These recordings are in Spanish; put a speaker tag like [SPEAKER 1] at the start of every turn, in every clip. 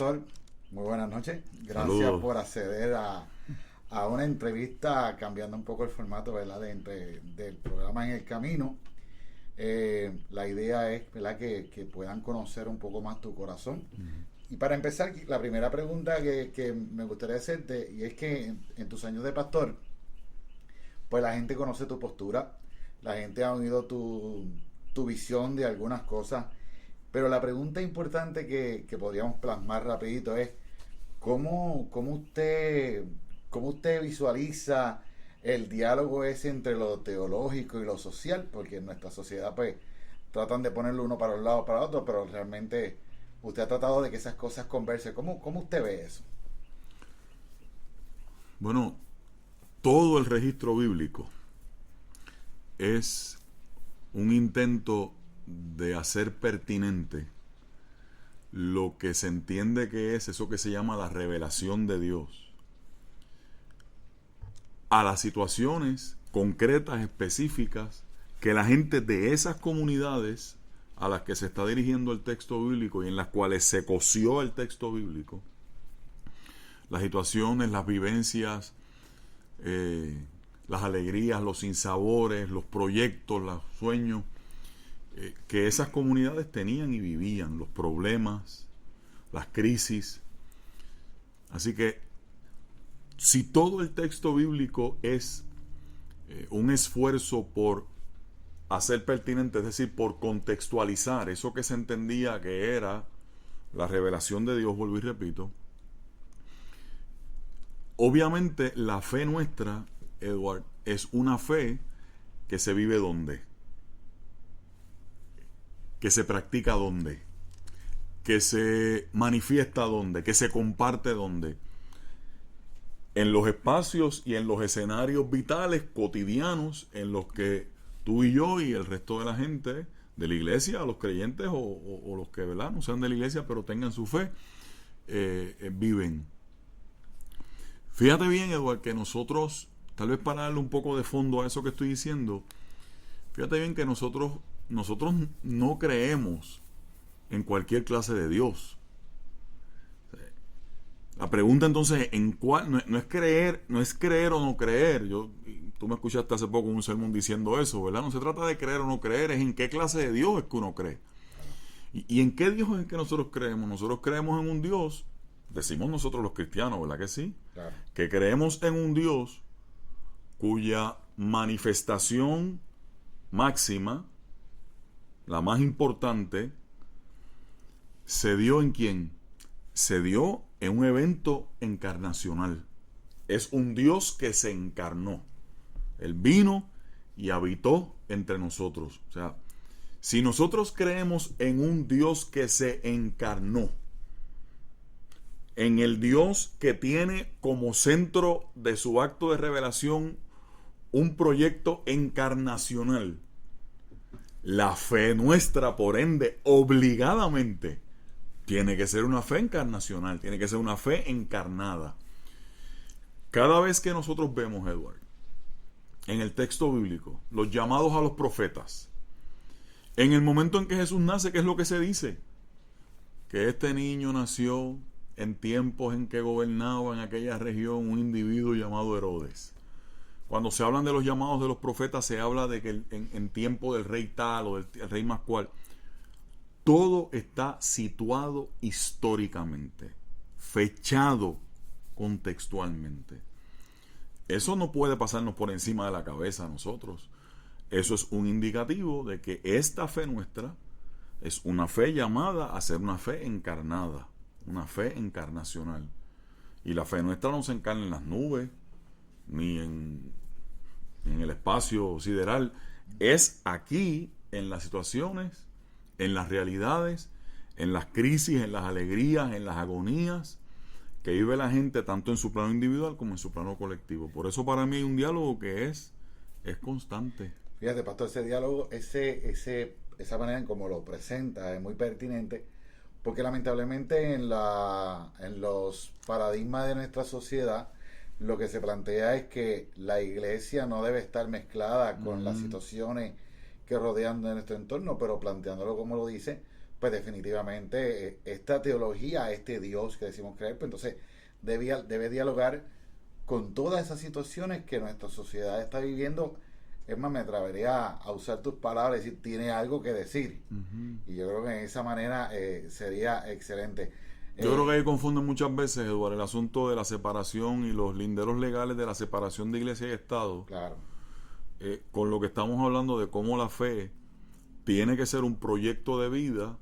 [SPEAKER 1] pastor. Muy buenas noches. Gracias
[SPEAKER 2] Saludos.
[SPEAKER 1] por acceder a una entrevista, cambiando un poco el formato, ¿verdad? Del programa En el Camino. La idea es, ¿verdad?, que puedan conocer un poco más tu corazón. Y para empezar, la primera pregunta que me gustaría hacerte, y es que en tus años de pastor, pues la gente conoce tu postura, la gente ha oído tu visión de algunas cosas, pero la pregunta importante que podríamos plasmar rapidito es cómo usted visualiza el diálogo ese entre lo teológico y lo social, porque en nuestra sociedad pues tratan de ponerlo uno para un lado para otro, pero realmente usted ha tratado de que esas cosas conversen. ¿Cómo usted ve eso?
[SPEAKER 2] Bueno, todo el registro bíblico es un intento de hacer pertinente lo que se entiende que es eso que se llama la revelación de Dios a las situaciones concretas, específicas, que la gente de esas comunidades a las que se está dirigiendo el texto bíblico y en las cuales se coció el texto bíblico, las situaciones, las vivencias, las alegrías, los sinsabores, los proyectos, los sueños que esas comunidades tenían y vivían, los problemas, las crisis. Así que si todo el texto bíblico es un esfuerzo por hacer pertinente, es decir, por contextualizar eso que se entendía que era la revelación de Dios, vuelvo y repito, obviamente la fe nuestra, Edward, es una fe que se vive ¿dónde? Que se practica ¿dónde? Que se manifiesta ¿dónde? Que se comparte ¿dónde? En los espacios y en los escenarios vitales, cotidianos, en los que tú y yo y el resto de la gente de la iglesia, los creyentes o los que, ¿verdad?, no sean de la iglesia pero tengan su fe, viven. Fíjate bien, Eduardo, que nosotros, tal vez para darle un poco de fondo a eso que estoy diciendo, fíjate bien que nosotros no creemos en cualquier clase de Dios. La pregunta entonces en cuál no es creer o no creer. Tú me escuchaste hace poco en un sermón diciendo eso, ¿verdad? No se trata de creer o no creer, es en qué clase de Dios es que uno cree. ¿Y en qué Dios es que nosotros creemos? Nosotros creemos en un Dios, decimos nosotros los cristianos, ¿verdad que sí?
[SPEAKER 1] Claro.
[SPEAKER 2] Que creemos en un Dios cuya manifestación máxima, la más importante, se dio ¿en quién? Se dio en un evento encarnacional. Es un Dios que se encarnó. Él vino y habitó entre nosotros. O sea, si nosotros creemos en un Dios que se encarnó, en el Dios que tiene como centro de su acto de revelación un proyecto encarnacional, la fe nuestra, por ende, obligadamente, tiene que ser una fe encarnacional, tiene que ser una fe encarnada. Cada vez que nosotros vemos, Edward, en el texto bíblico, los llamados a los profetas, en el momento en que Jesús nace, ¿qué es lo que se dice? Que este niño nació en tiempos en que gobernaba en aquella región un individuo llamado Herodes. Cuando se hablan de los llamados de los profetas, se habla de que en tiempo del rey tal o del rey más cual. Todo está situado históricamente, fechado contextualmente. Eso no puede pasarnos por encima de la cabeza a nosotros. Eso es un indicativo de que esta fe nuestra es una fe llamada a ser una fe encarnada, una fe encarnacional. Y la fe nuestra no se encarna en las nubes, ni en el espacio sideral. Es aquí, en las situaciones, en las realidades, en las crisis, en las alegrías, en las agonías que vive la gente, tanto en su plano individual como en su plano colectivo. Por eso para mí hay un diálogo que es constante.
[SPEAKER 1] Fíjate, pastor, ese diálogo, esa manera en cómo lo presenta es muy pertinente, porque lamentablemente en los paradigmas de nuestra sociedad lo que se plantea es que la iglesia no debe estar mezclada con las situaciones que rodean de nuestro entorno, pero planteándolo como lo dice, pues definitivamente esta teología, este Dios que decimos creer, pues entonces debe dialogar con todas esas situaciones que nuestra sociedad está viviendo. Es más, me atrevería a usar tus palabras y decir, tiene algo que decir. Y yo creo que en esa manera sería excelente.
[SPEAKER 2] Yo creo que ahí confunden muchas veces, Eduardo, el asunto de la separación y los linderos legales de la separación de iglesia y Estado.
[SPEAKER 1] Claro.
[SPEAKER 2] Con lo que estamos hablando de cómo la fe tiene que ser un proyecto de vida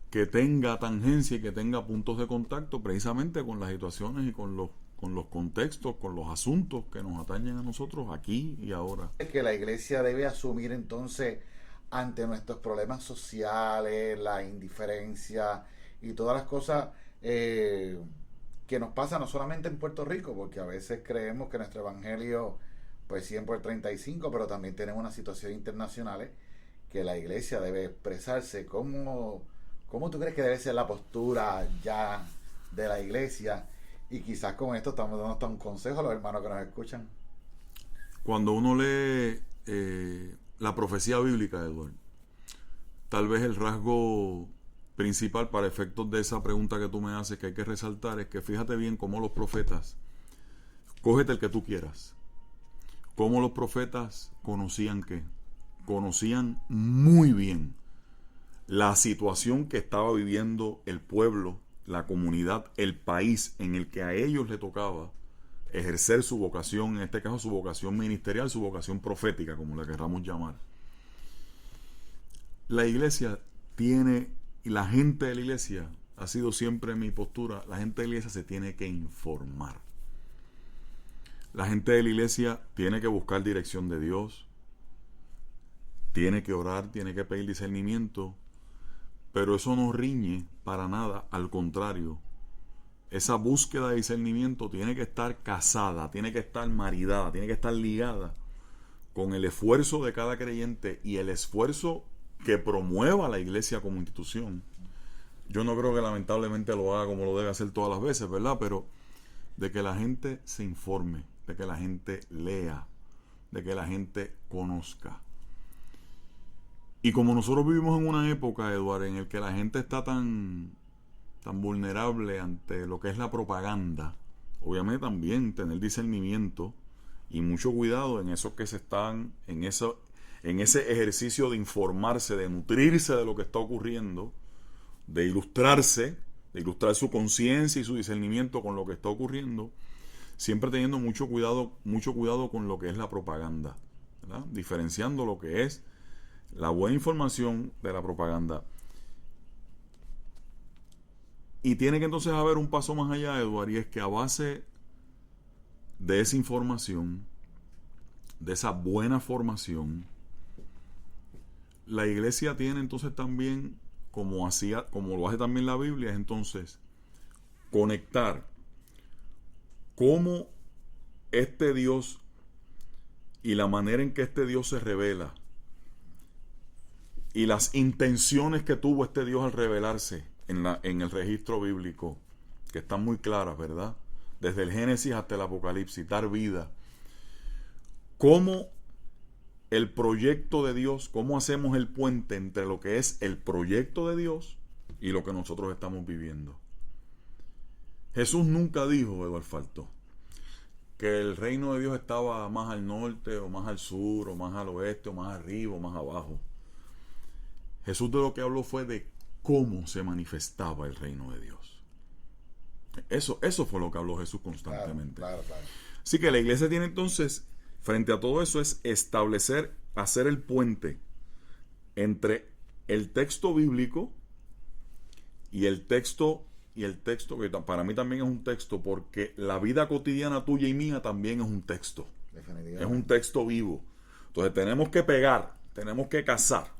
[SPEAKER 2] que tenga tangencia y que tenga puntos de contacto precisamente con las situaciones y con los contextos, con los asuntos que nos atañen a nosotros aquí y ahora.
[SPEAKER 1] Es que la iglesia debe asumir entonces ante nuestros problemas sociales, la indiferencia y todas las cosas que nos pasan no solamente en Puerto Rico, porque a veces creemos que nuestro evangelio pues 100 por 35, pero también tenemos unas situaciones internacionales que la iglesia debe expresarse. ¿Cómo tú crees que debe ser la postura ya de la iglesia? Y quizás con esto estamos dando hasta un consejo a los hermanos que nos escuchan.
[SPEAKER 2] Cuando uno lee la profecía bíblica, Eduardo, tal vez el rasgo principal para efectos de esa pregunta que tú me haces, que hay que resaltar, es que fíjate bien cómo los profetas, cógete el que tú quieras, cómo los profetas conocían muy bien la situación que estaba viviendo el pueblo, la comunidad, el país en el que a ellos le tocaba ejercer su vocación, en este caso su vocación ministerial, su vocación profética, como la queramos llamar. La iglesia tiene, y la gente de la iglesia, ha sido siempre mi postura, la gente de la iglesia se tiene que informar. La gente de la iglesia tiene que buscar dirección de Dios, tiene que orar, tiene que pedir discernimiento, pero eso no riñe para nada, al contrario. Esa búsqueda de discernimiento tiene que estar casada, tiene que estar maridada, tiene que estar ligada con el esfuerzo de cada creyente y el esfuerzo que promueva la iglesia como institución. Yo no creo que lamentablemente lo haga como lo debe hacer todas las veces, ¿verdad? Pero de que la gente se informe, de que la gente lea, de que la gente conozca. Y como nosotros vivimos en una época, Eduardo, en el que la gente está tan vulnerable ante lo que es la propaganda, obviamente también tener discernimiento y mucho cuidado en esos que se están, en ese ejercicio de informarse, de nutrirse de lo que está ocurriendo, de ilustrar su conciencia y su discernimiento con lo que está ocurriendo, siempre teniendo mucho cuidado con lo que es la propaganda, ¿verdad? Diferenciando lo que es la buena información de la propaganda. Y tiene que entonces haber un paso más allá, Eduardo, y es que a base de esa información, de esa buena formación, la iglesia tiene entonces también, como lo hace también la Biblia, es entonces conectar cómo este Dios y la manera en que este Dios se revela y las intenciones que tuvo este Dios al revelarse en el registro bíblico, que están muy claras, ¿verdad? Desde el Génesis hasta el Apocalipsis, dar vida. Cómo el proyecto de Dios, cómo hacemos el puente entre lo que es el proyecto de Dios y lo que nosotros estamos viviendo. Jesús nunca dijo, Eduardo Falto, que el reino de Dios estaba más al norte o más al sur o más al oeste o más arriba o más abajo. Jesús de lo que habló fue de cómo se manifestaba el reino de Dios. Eso fue lo que habló Jesús constantemente.
[SPEAKER 1] Claro.
[SPEAKER 2] Así que la iglesia tiene entonces, frente a todo eso, es hacer el puente entre el texto bíblico y el texto que para mí también es un texto, porque la vida cotidiana tuya y mía también es un texto.
[SPEAKER 1] Definitivamente.
[SPEAKER 2] Es un texto vivo. Entonces tenemos que pegar, tenemos que casar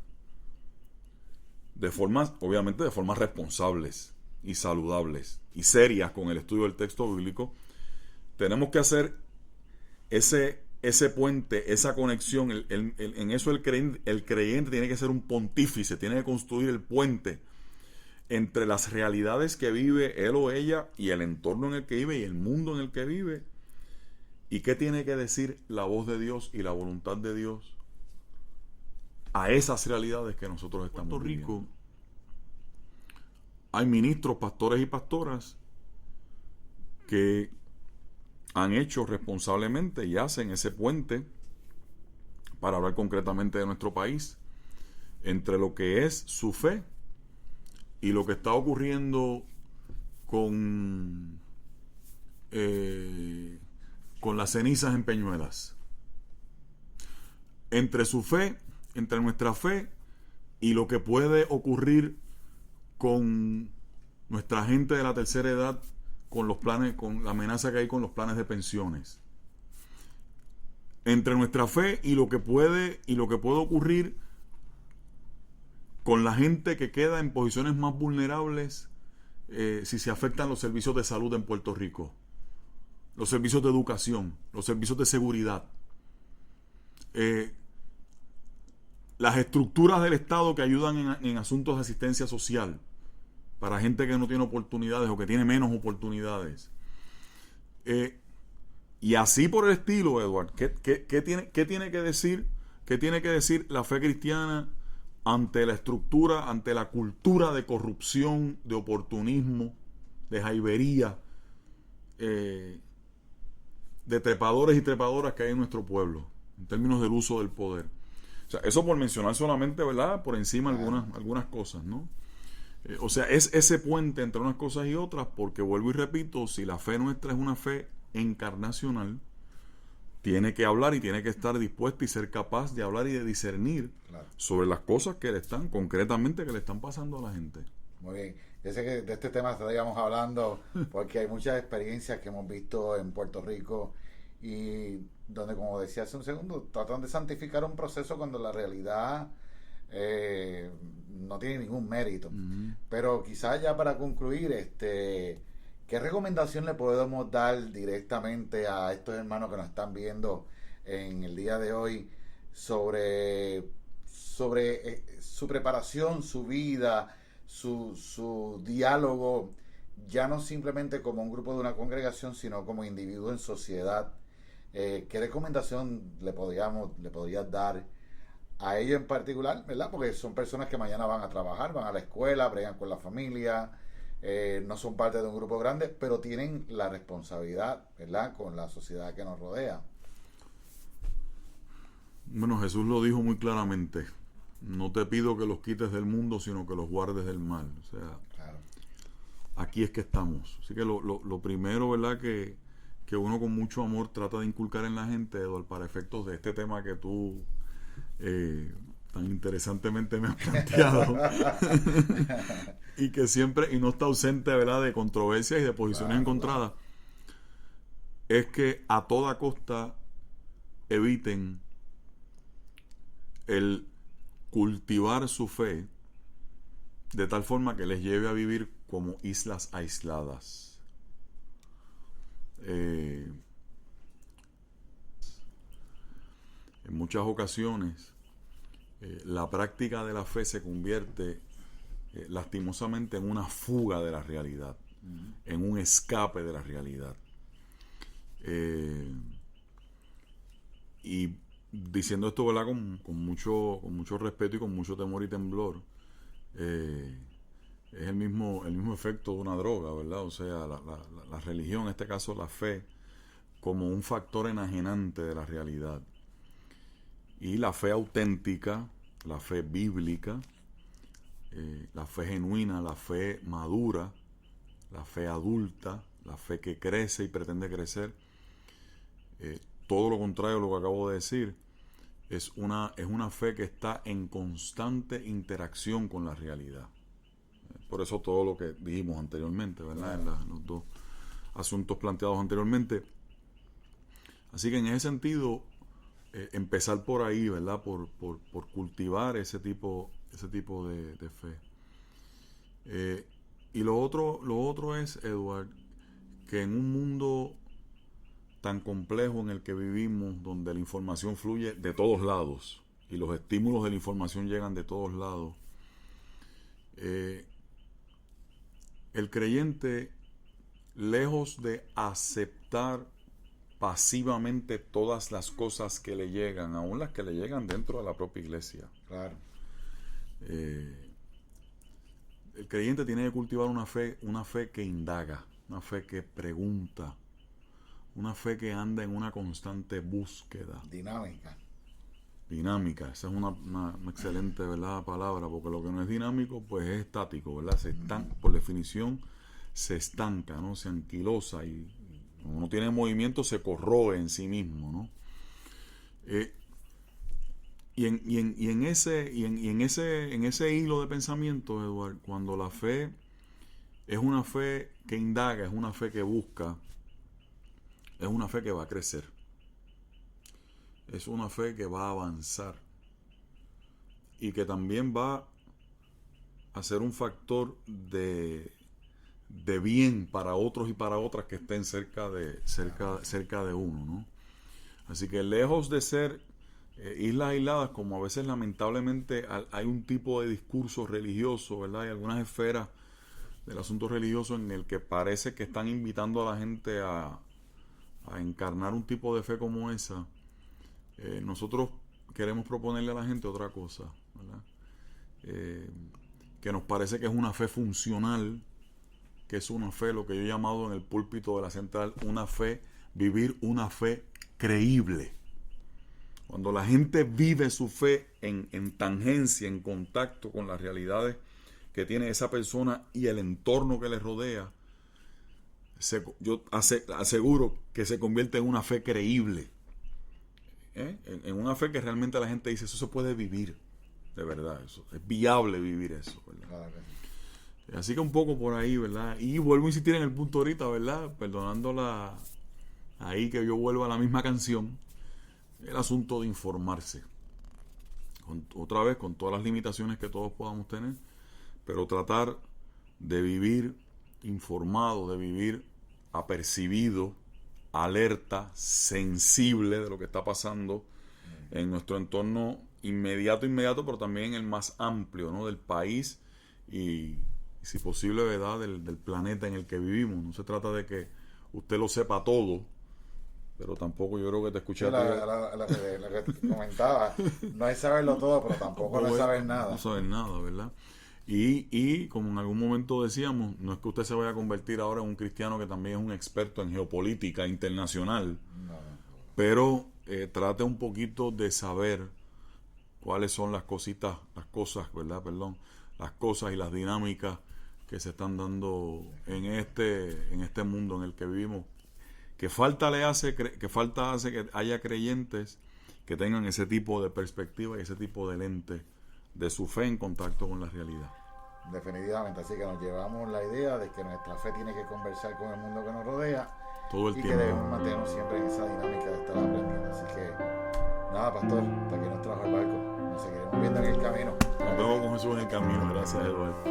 [SPEAKER 2] obviamente de formas responsables y saludables y serias con el estudio del texto bíblico. Tenemos que hacer ese puente, esa conexión. En eso el creyente tiene que ser un pontífice, tiene que construir el puente entre las realidades que vive él o ella y el entorno en el que vive y el mundo en el que vive. ¿Y qué tiene que decir la voz de Dios y la voluntad de Dios a esas realidades que nosotros estamos Puerto Rico viviendo. Hay ministros, pastores y pastoras que han hecho responsablemente y hacen ese puente para hablar concretamente de nuestro país entre lo que es su fe y lo que está ocurriendo con las cenizas en Peñuelas. Entre su fe, entre nuestra fe y lo que puede ocurrir con nuestra gente de la tercera edad, con los planes, con la amenaza que hay con los planes de pensiones. Entre nuestra fe y lo que puede ocurrir con la gente que queda en posiciones más vulnerables si se afectan los servicios de salud en Puerto Rico, los servicios de educación, los servicios de seguridad, las estructuras del Estado que ayudan en asuntos de asistencia social para gente que no tiene oportunidades o que tiene menos oportunidades. Y así por el estilo, Edward, ¿qué tiene que decir la fe cristiana ante la estructura, ante la cultura de corrupción, de oportunismo, de jaivería, de trepadores y trepadoras que hay en nuestro pueblo, en términos del uso del poder? O sea, eso por mencionar solamente, ¿verdad?, por encima algunas cosas, ¿no? O sea, es ese puente entre unas cosas y otras, porque vuelvo y repito, si la fe nuestra es una fe encarnacional, tiene que hablar y tiene que estar dispuesta y ser capaz de hablar y de discernir sobre las cosas que concretamente le están pasando a la gente.
[SPEAKER 1] Muy bien. Yo sé que de este tema estaríamos hablando porque hay muchas experiencias que hemos visto en Puerto Rico y donde, como decía hace un segundo, tratan de santificar un proceso cuando la realidad no tiene ningún mérito. Uh-huh. Pero quizás ya para concluir, ¿qué recomendación le podemos dar directamente a estos hermanos que nos están viendo en el día de hoy sobre su preparación, su vida, su diálogo, ya no simplemente como un grupo de una congregación, sino como individuo en sociedad? ¿Qué recomendación le podrías dar a ellos en particular, verdad? Porque son personas que mañana van a trabajar, van a la escuela, bregan con la familia, no son parte de un grupo grande, pero tienen la responsabilidad, ¿verdad?, con la sociedad que nos rodea.
[SPEAKER 2] Bueno, Jesús lo dijo muy claramente: no te pido que los quites del mundo, sino que los guardes del mal. O sea, claro, aquí es que estamos. Así que lo primero, ¿verdad?, que uno con mucho amor trata de inculcar en la gente, Eduardo, para efectos de este tema que tú tan interesantemente me has planteado y que siempre, y no está ausente, ¿verdad?, de controversias y de posiciones encontradas, es que a toda costa eviten el cultivar su fe de tal forma que les lleve a vivir como islas aisladas. En muchas ocasiones la práctica de la fe se convierte lastimosamente en una fuga de la realidad, en un escape de la realidad. Y diciendo esto, ¿verdad?, con mucho respeto y con mucho temor y temblor, es el mismo efecto de una droga, ¿verdad? O sea, la religión, en este caso la fe, como un factor enajenante de la realidad. Y la fe auténtica, la fe bíblica, la fe genuina, la fe madura, la fe adulta, la fe que crece y pretende crecer, todo lo contrario de lo que acabo de decir, es una fe que está en constante interacción con la realidad. Por eso todo lo que dijimos anteriormente, ¿verdad?, en los dos asuntos planteados anteriormente. Así que en ese sentido, empezar por ahí, ¿verdad?, por cultivar ese tipo de fe. Y lo otro es, Edward, que en un mundo tan complejo en el que vivimos, donde la información fluye de todos lados y los estímulos de la información llegan de todos lados, el creyente, lejos de aceptar pasivamente todas las cosas que le llegan, aún las que le llegan dentro de la propia iglesia.
[SPEAKER 1] Claro.
[SPEAKER 2] El creyente tiene que cultivar una fe que indaga, una fe que pregunta, una fe que anda en una constante búsqueda. Dinámica, esa es una excelente, ¿verdad?, palabra, porque lo que no es dinámico pues es estático, ¿verdad? Por definición se estanca, ¿no? Se anquilosa, y como uno tiene movimiento se corroe en sí mismo, ¿no? Y en ese hilo de pensamiento, Eduardo, cuando la fe es una fe que indaga, es una fe que busca, es una fe que va a crecer, es una fe que va a avanzar y que también va a ser un factor de bien para otros y para otras que estén cerca de uno, ¿no? Así que lejos de ser islas aisladas, como a veces lamentablemente hay un tipo de discurso religioso, ¿verdad? Hay algunas esferas del asunto religioso en el que parece que están invitando a la gente a encarnar un tipo de fe como esa. Nosotros queremos proponerle a la gente otra cosa, ¿verdad? Que nos parece que es una fe funcional, que es una fe, lo que yo he llamado en el púlpito de la central, vivir una fe creíble. Cuando la gente vive su fe en tangencia, en contacto con las realidades que tiene esa persona y el entorno que le rodea, yo aseguro que se convierte en una fe creíble. En una fe que realmente la gente dice, eso se puede vivir, de verdad, eso es viable vivir eso, ¿verdad? Claro que sí. Así que un poco por ahí, ¿verdad? Y vuelvo a insistir en el punto ahorita, ¿verdad? Perdonándola ahí, que yo vuelvo a la misma canción, el asunto de informarse. Otra vez, con todas las limitaciones que todos podamos tener, pero tratar de vivir informado, de vivir apercibido, alerta, sensible de lo que está pasando en nuestro entorno inmediato, pero también el más amplio, ¿no?, del país y, si posible, ¿verdad?, del planeta en el que vivimos. No se trata de que usted lo sepa todo, pero tampoco yo creo que te escuché.
[SPEAKER 1] La que te comentaba, no es saberlo todo, pero tampoco no es saber nada.
[SPEAKER 2] No saber nada, ¿verdad? Y como en algún momento decíamos, no es que usted se vaya a convertir ahora en un cristiano que también es un experto en geopolítica internacional, pero trate un poquito de saber cuáles son las cosas, las cosas y las dinámicas que se están dando en este mundo en el que vivimos. Que falta hace que haya creyentes que tengan ese tipo de perspectiva y ese tipo de lente de su fe en contacto con la realidad.
[SPEAKER 1] Definitivamente, así que nos llevamos la idea de que nuestra fe tiene que conversar con el mundo que nos rodea
[SPEAKER 2] todo el
[SPEAKER 1] y
[SPEAKER 2] tiempo,
[SPEAKER 1] que debemos mantenernos siempre en esa dinámica de estar aprendiendo. Así que nada, pastor, hasta aquí nos trajo el barco, nos seguiremos viendo en el camino.
[SPEAKER 2] Nos vemos con Jesús en el camino. Gracias, Eduardo.